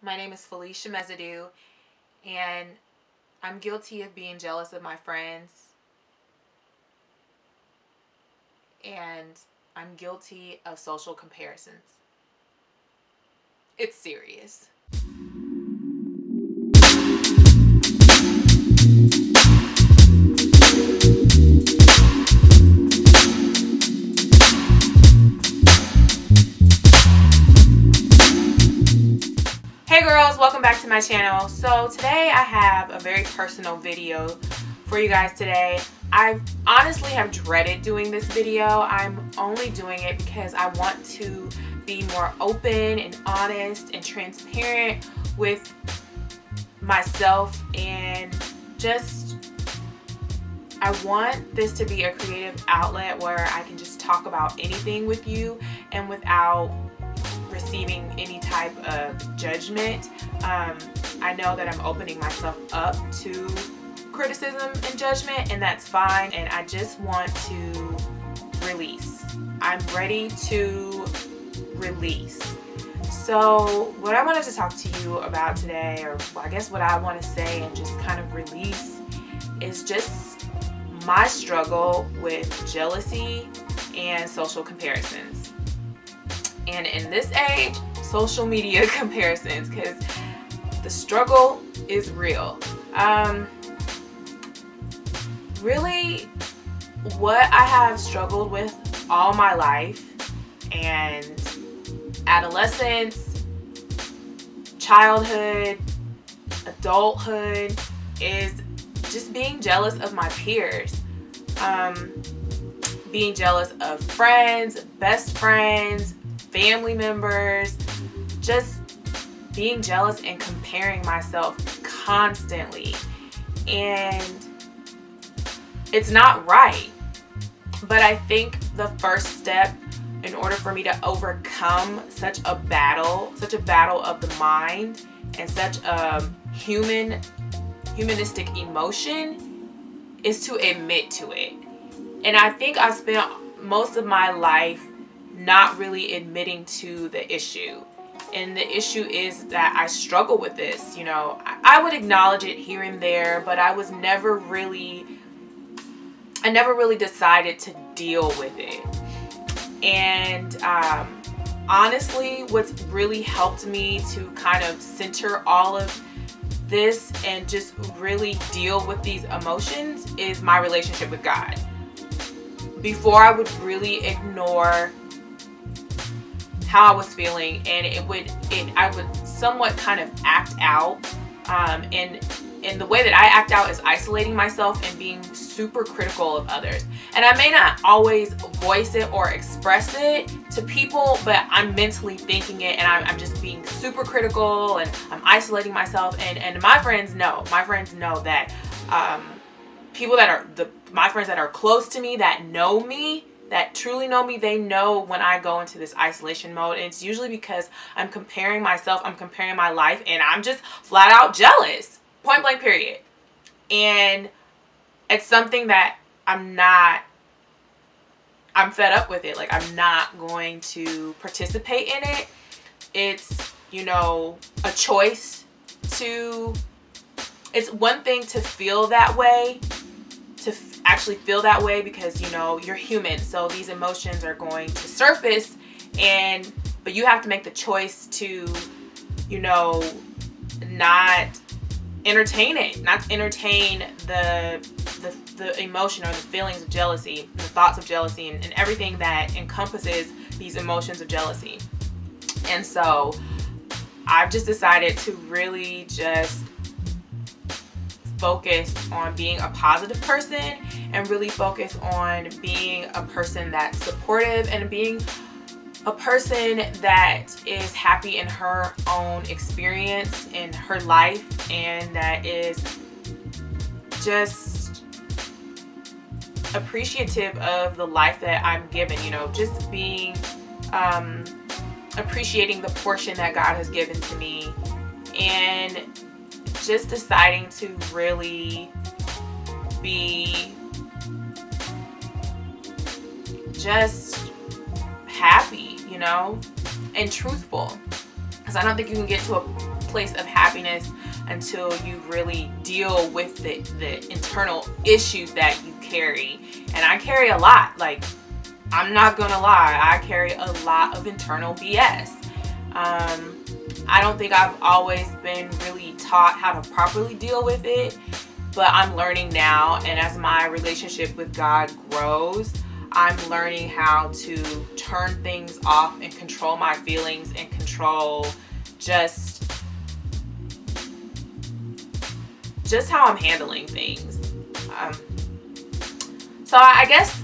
My name is Felicia Mesidou, and I'm guilty of being jealous of my friends, and I'm guilty of social comparisons. It's serious. Hey girls, welcome back to my channel. So today I have a very personal video for you guys today. I honestly have dreaded doing this video. I'm only doing it because I want to be more open and honest and transparent with myself, and I want this to be a creative outlet where I can just talk about anything with you and without receiving any type of judgment. I know that I'm opening myself up to criticism and judgment, and that's fine, and I just want to release. I'm ready to release. So what I wanted to talk to you about today, or I guess what I want to say and just kind of release, is just my struggle with jealousy and social comparisons. And in this age, social media comparisons, because the struggle is real. Really, what I have struggled with all my life, and adolescence, childhood, adulthood, is just being jealous of my peers. Being jealous of friends, best friends, family members, just being jealous and comparing myself constantly. And it's not right. But I think the first step in order for me to overcome such a battle of the mind and such a humanistic emotion, is to admit to it. And I think I spent most of my life not really admitting to the issue. And the issue is that I struggle with this. You know, I would acknowledge it here and there, but I never really decided to deal with it. And honestly, what's really helped me to kind of center all of this and just really deal with these emotions is my relationship with God. Before, I would really ignore how I was feeling, and I would somewhat kind of act out, and the way that I act out is isolating myself and being super critical of others. And I may not always voice it or express it to people, but I'm mentally thinking it, and I'm just being super critical, and I'm isolating myself. And my friends know that people that are my friends that are close to me, that know me, that truly know me, they know when I go into this isolation mode. And it's usually because I'm comparing myself, I'm comparing my life, and I'm just flat out jealous. Point blank period. And it's something that I'm fed up with it. Like, I'm not going to participate in it. It's, you know, a choice to, it's one thing to feel that way, to actually feel that way, because, you know, you're human, so these emotions are going to surface, but you have to make the choice to, you know, not entertain the emotion or the feelings of jealousy, the thoughts of jealousy, and everything that encompasses these emotions of jealousy. And so I've just decided to really just focus on being a positive person, and really focus on being a person that's supportive, and being a person that is happy in her own experience in her life, and that is just appreciative of the life that I'm given. You know, just being appreciating the portion that God has given to me, and just deciding to really be just happy, you know, and truthful. Because I don't think you can get to a place of happiness until you really deal with the internal issues that you carry. And I carry a lot. Like, I'm not gonna lie, I carry a lot of internal BS. I don't think I've always been really taught how to properly deal with it, but I'm learning now. And as my relationship with God grows, I'm learning how to turn things off and control my feelings and control just how I'm handling things. So I guess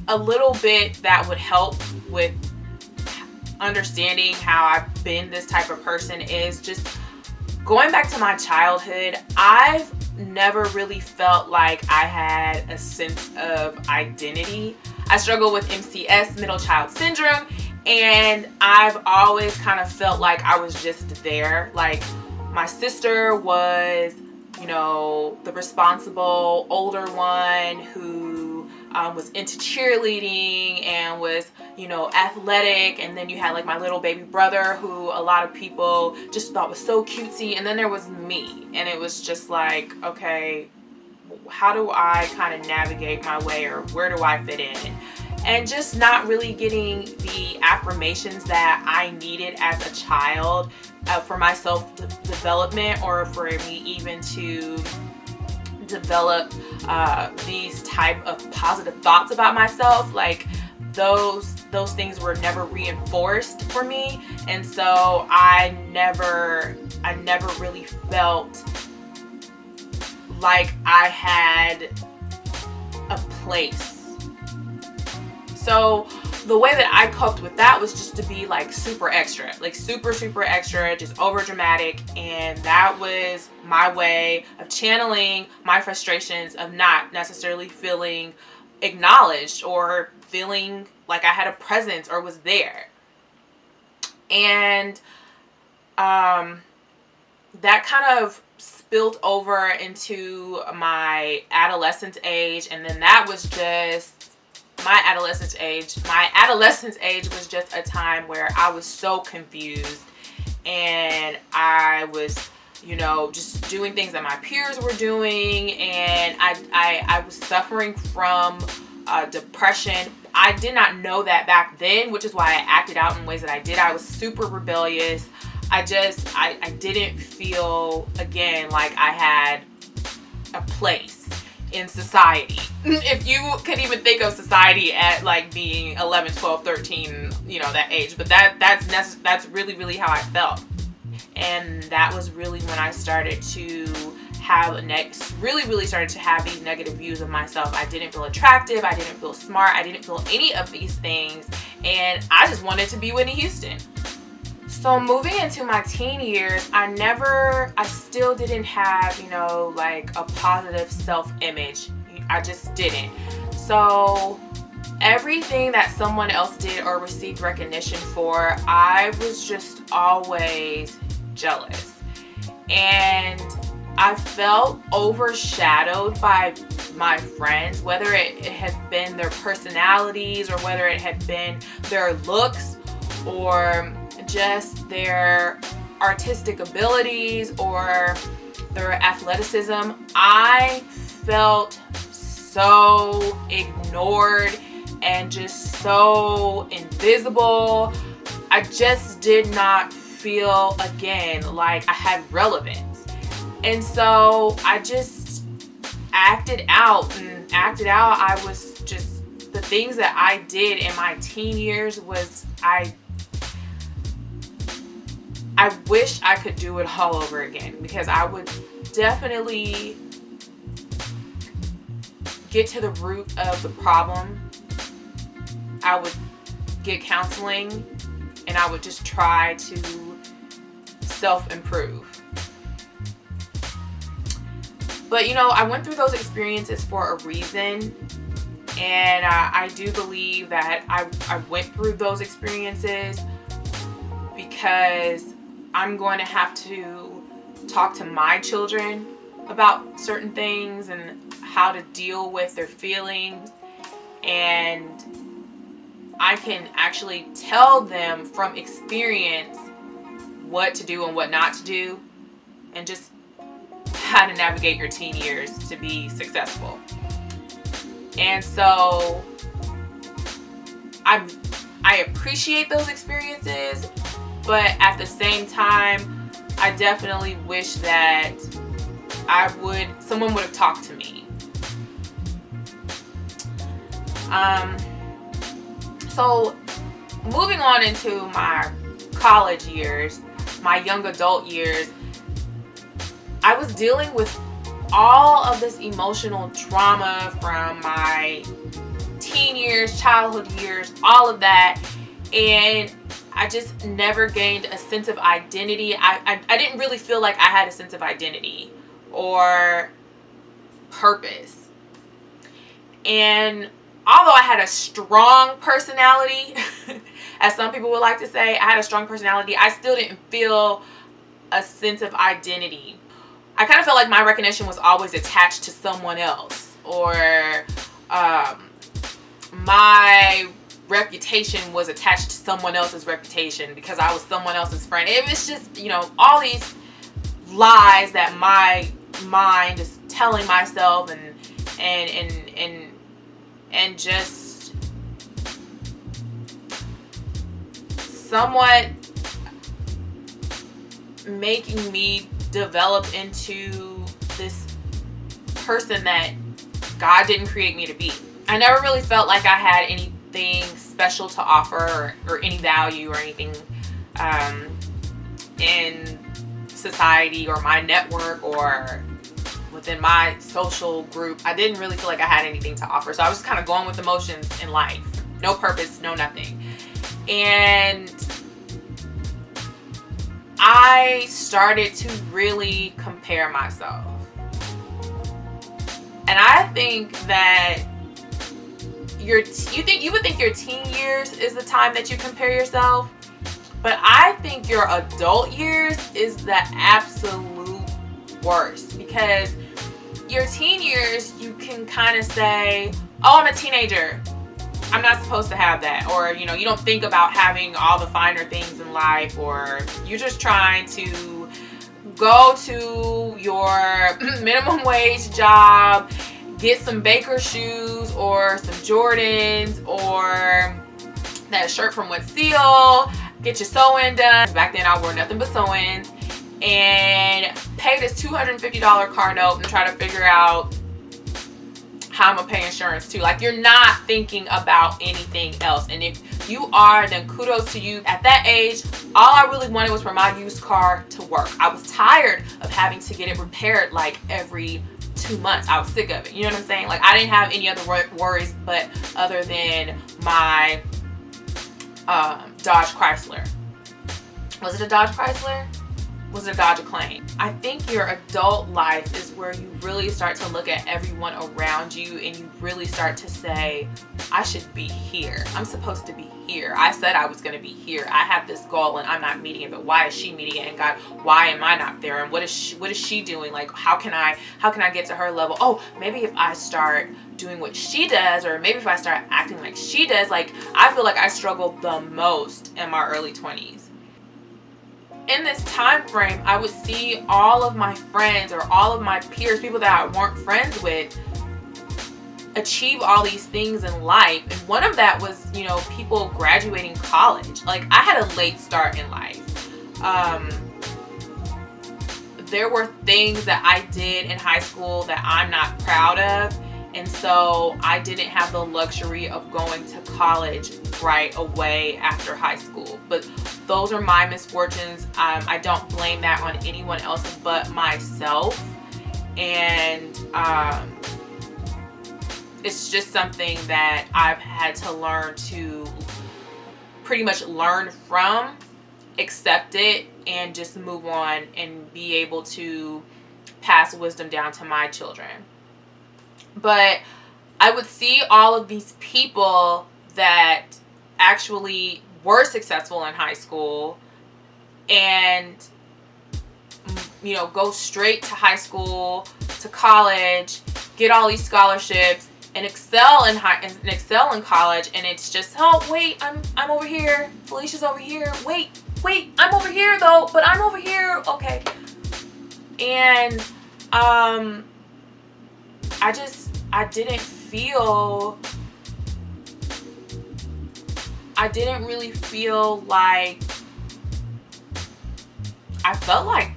a little bit that would help with understanding how I've been this type of person is just going back to my childhood. I've never really felt like I had a sense of identity. I struggle with MCS, middle child syndrome, and I've always kind of felt like I was just there. Like, my sister was, you know, the responsible older one who was into cheerleading and was, you know, athletic. And then you had like my little baby brother who a lot of people just thought was so cutesy. And then there was me, and it was just like, okay, how do I kind of navigate my way, or where do I fit in? And just not really getting the affirmations that I needed as a child for my self-development, or for me even to develop these type of positive thoughts about myself. Like, those things were never reinforced for me, and so I never really felt like I had a place. So the way that I coped with that was just to be like super extra, like super extra, just over dramatic. And that was my way of channeling my frustrations of not necessarily feeling acknowledged or feeling like I had a presence or was there. And that kind of spilled over into my adolescence age. And then that was just my adolescence age. My adolescence age was just a time where I was so confused, and I was, you know, just doing things that my peers were doing, and I was suffering from depression. I did not know that back then, which is why I acted out in ways that I did. I was super rebellious. I didn't feel, again, like I had a place in society. If you could even think of society at like being 11, 12, 13, you know, that age. But that's really how I felt. And that was really when I started to have really started to have these negative views of myself. I didn't feel attractive. I didn't feel smart. I didn't feel any of these things. And I just wanted to be Whitney Houston. So moving into my teen years, I still didn't have, you know, like a positive self-image. I just didn't. So everything that someone else did or received recognition for, I was just always jealous. And I felt overshadowed by my friends, whether it had been their personalities or whether it had been their looks or just their artistic abilities or their athleticism. I felt so ignored and just so invisible. I just did not feel, again, like I had relevance. And so I just acted out. I was just, the things that I did in my teen years was, I wish I could do it all over again, because I would definitely get to the root of the problem. I would get counseling, and I would just try to self-improve. But, you know, I went through those experiences for a reason. And I do believe that I went through those experiences because I'm going to have to talk to my children about certain things and how to deal with their feelings. And I can actually tell them from experience what to do and what not to do, and just how to navigate your teen years to be successful. And so I appreciate those experiences, but at the same time, I definitely wish that someone would have talked to me. So moving on into my college years, my young adult years, I was dealing with all of this emotional trauma from my teen years, childhood years, all of that, and I just never gained a sense of identity. I didn't really feel like I had a sense of identity or purpose. And although I had a strong personality, as some people would like to say, I had a strong personality, I still didn't feel a sense of identity. I kind of felt like my recognition was always attached to someone else, or my reputation was attached to someone else's reputation because I was someone else's friend. It was just, you know, all these lies that my mind is telling myself, and just somewhat making me develop into this person that God didn't create me to be. I never really felt like I had anything special to offer, or any value or anything in society or my network or within my social group. I didn't really feel like I had anything to offer. So I was just kind of going with the motions in life. No purpose, no nothing. And I started to really compare myself. And I think that you would think your teen years is the time that you compare yourself, but I think your adult years is the absolute worst, because your teen years, you can kind of say, oh, I'm a teenager, I'm not supposed to have that, or you know, you don't think about having all the finer things in life, or you're just trying to go to your minimum wage job, get some Baker shoes or some Jordans or that shirt from What Seal, get your sewing done. Back then I wore nothing but sewing, and pay this $250 car note and try to figure out how I'm gonna pay insurance too. Like, you're not thinking about anything else. And if you are, then kudos to you. At that age, all I really wanted was for my used car to work. I was tired of having to get it repaired like every 2 months. I was sick of it. You know what I'm saying? Like, I didn't have any other worries but other than my Dodge Chrysler. Was it a Dodge Chrysler? Was it a Dodge Acclaim? I think your adult life is where you really start to look at everyone around you, and you really start to say, I should be here. I'm supposed to be here. I said I was going to be here. I have this goal and I'm not meeting it, but why is she meeting it? And God, why am I not there? And what is she doing? Like, how can I get to her level? Oh, maybe if I start doing what she does, or maybe if I start acting like she does. Like, I feel like I struggled the most in my early 20s. In this time frame, I would see all of my friends or all of my peers, people that I weren't friends with, achieve all these things in life. And one of that was, you know, people graduating college. Like, I had a late start in life. There were things that I did in high school that I'm not proud of. And so I didn't have the luxury of going to college right away after high school. But those are my misfortunes. I don't blame that on anyone else but myself. And it's just something that I've had to learn to pretty much learn from, accept it, and just move on and be able to pass wisdom down to my children. But I would see all of these people that actually were successful in high school and, you know, go straight to high school, to college, get all these scholarships, and excel in college, and it's just, oh wait, I'm over here, Felicia's over here, wait, I'm over here though, but I'm over here, okay. And I didn't really feel like, I felt like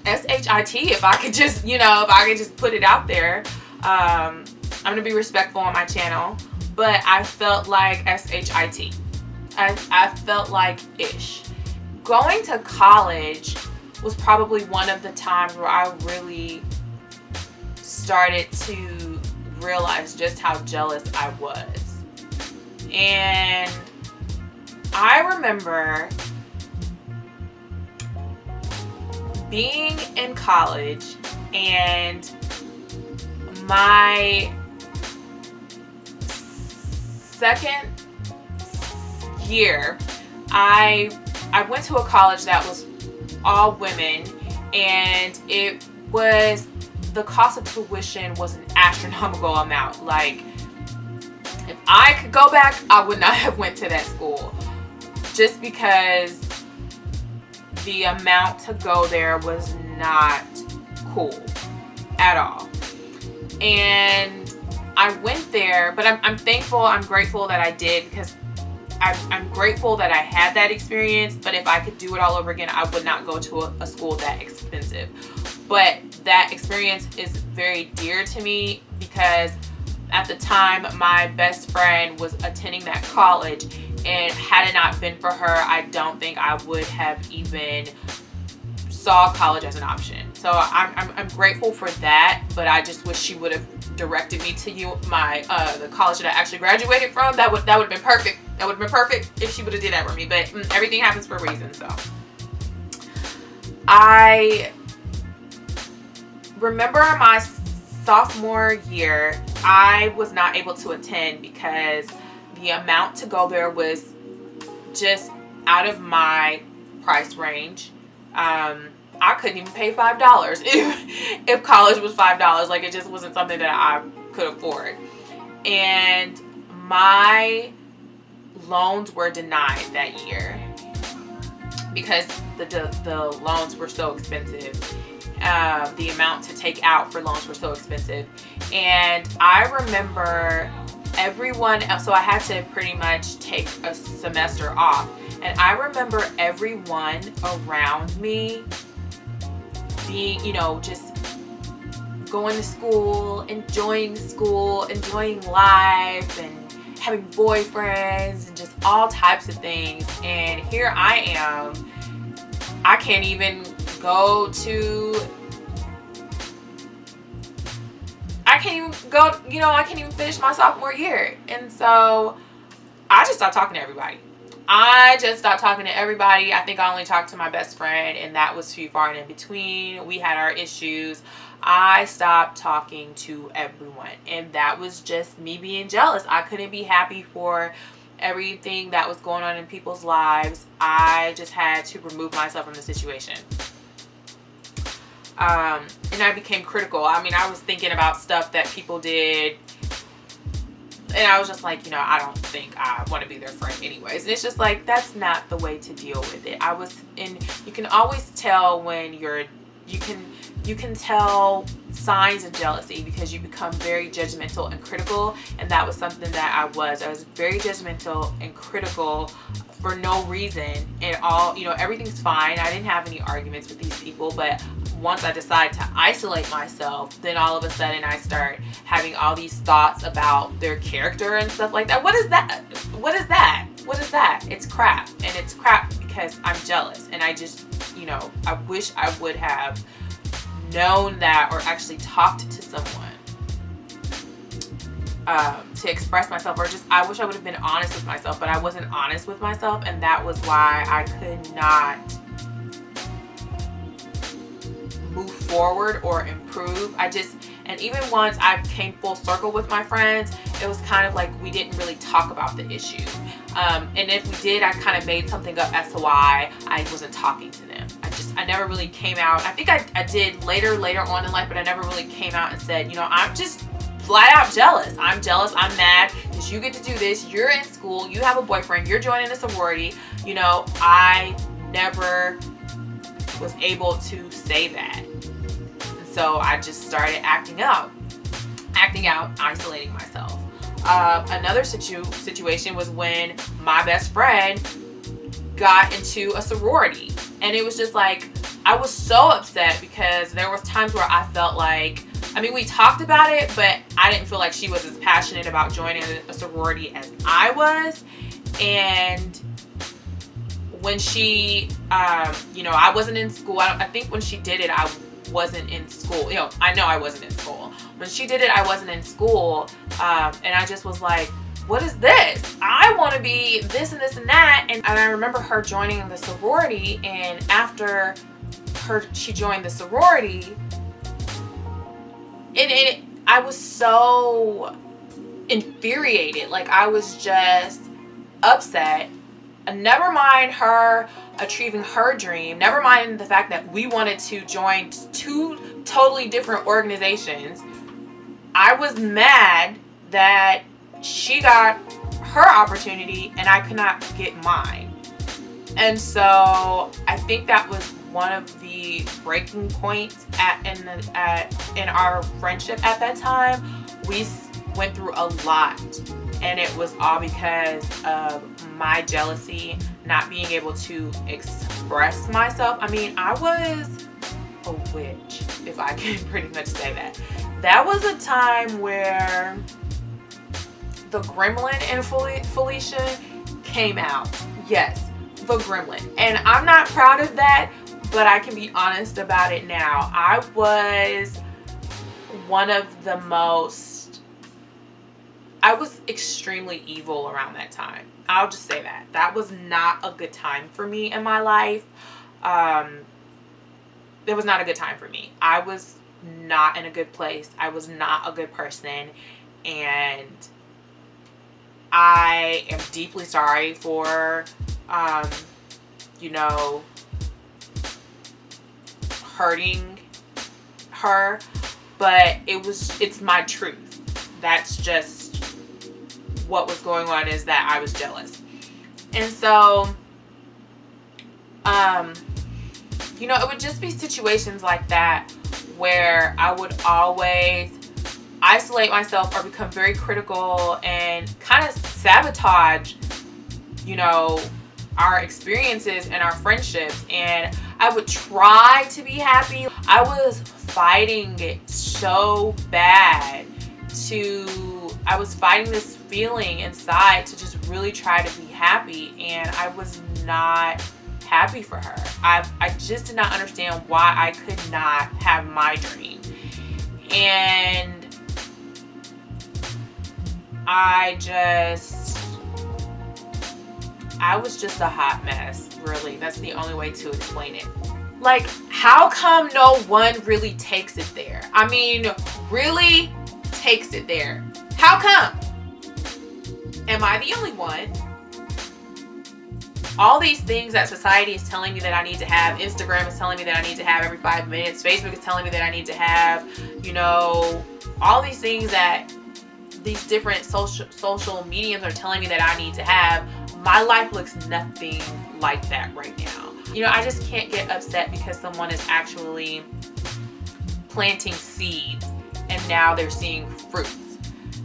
SHIT, if I could just, if I could just put it out there. I'm gonna be respectful on my channel, but I felt like SHIT. I felt like ish. Going to college was probably one of the times where I really started to realize just how jealous I was. And I remember being in college, and my second year, I went to a college that was all women, and the cost of tuition was an astronomical amount. Like, if I could go back, I would not have went to that school, just because the amount to go there was not cool at all. And I went there, but I'm thankful, I'm grateful that I did, because I'm grateful that I had that experience. But if I could do it all over again, I would not go to a school that expensive. But that experience is very dear to me, because at the time my best friend was attending that college, and had it not been for her, I don't think I would have even saw college as an option. So I'm grateful for that, but I just wish she would have directed me to the college that I actually graduated from. That would have been perfect. That would have been perfect if she would have did that for me. But everything happens for a reason. So I remember my sophomore year, I was not able to attend because the amount to go there was just out of my price range. I couldn't even pay $5 if college was $5. Like, it just wasn't something that I could afford. And my loans were denied that year because the loans were so expensive. The amount to take out for loans were so expensive. And I remember everyone else, so I had to pretty much take a semester off, and I remember everyone around me being, just going to school, enjoying life, and having boyfriends, and just all types of things. And here I am, I can't even go to, I can't even finish my sophomore year. And so I just stopped talking to everybody. I think I only talked to my best friend, and that was few far and in between. We had our issues. I stopped talking to everyone, and that was just me being jealous. I couldn't be happy for everything that was going on in people's lives. I just had to remove myself from the situation. And I became critical. I mean, I was thinking about stuff that people did, and I was just like, I don't think I want to be their friend anyways. And it's just like, that's not the way to deal with it. You can always tell when you can tell signs of jealousy, because you become very judgmental and critical. And that was something that I was very judgmental and critical for no reason at all. Everything's fine. I didn't have any arguments with these people, but once I decide to isolate myself, then all of a sudden I start having all these thoughts about their character and stuff like that. What is that? It's crap. And it's crap because I'm jealous. And I just, I wish I would have known that, or actually talked to someone to express myself, or just, I wish I would have been honest with myself, but I wasn't honest with myself. And that was why I could not move forward or improve. And even once I came full circle with my friends, it was kind of like we didn't really talk about the issue. And if we did, I kind of made something up as to why I wasn't talking to them. I never really came out. I think I did later on in life, but I never really came out and said, I'm just flat out jealous. I'm jealous. I'm mad because you get to do this. You're in school. You have a boyfriend. You're joining a sorority. You know, I never was able to say that. And so I just started acting out, isolating myself. Another situation was when my best friend got into a sorority, and it was just like, I was so upset because there was times where I felt like, I mean, we talked about it, but I didn't feel like she was as passionate about joining a sorority as I was. And when she, you know, I wasn't in school. I think when she did it, I wasn't in school. You know I wasn't in school. When she did it, I wasn't in school. And I just was like, what is this? I want to be this and this and that. And I remember her joining the sorority, and after she joined the sorority, I was so infuriated. Like, I was just upset. And never mind her achieving her dream. Never mind the fact that we wanted to join two totally different organizations. I was mad that she got her opportunity and I could not get mine. And so I think that was one of the breaking points in our friendship at that time. We went through a lot, and it was all because of my jealousy, not being able to express myself. I mean, I was a witch, if I can pretty much say that. That was a time where the gremlin in Felicia came out. Yes, the gremlin. And I'm not proud of that, but I can be honest about it now. I was one of the most, I was extremely evil around that time. I'll just say that. That was not a good time for me in my life. It was not a good time for me. I was not in a good place. I was not a good person. And I am deeply sorry for, you know, hurting her, but it's my truth. That's just what was going on, is that I was jealous. And so, you know, it would just be situations like that where I would always isolate myself or become very critical and kind of sabotage, you know, our experiences and our friendships. And I would try to be happy. I was fighting it so bad I was fighting this feeling inside to just really try to be happy, and I was not happy for her. I just did not understand why I could not have my dream. And I was just a hot mess, really. That's the only way to explain it. Like, how come no one really takes it there? I mean, really takes it there. How come? Am I the only one? All these things that society is telling me that I need to have, Instagram is telling me that I need to have every 5 minutes, Facebook is telling me that I need to have, you know, all these things that these different social mediums are telling me that I need to have, my life looks nothing like that right now. You know, I just can't get upset because someone is actually planting seeds and now they're seeing fruits.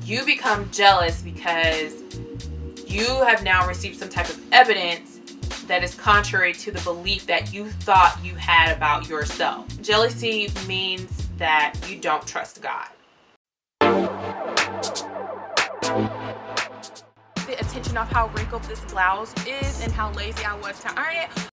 You become jealous because you have now received some type of evidence that is contrary to the belief that you thought you had about yourself. Jealousy means that you don't trust God. The attention of how wrinkled this blouse is and how lazy I was to iron it.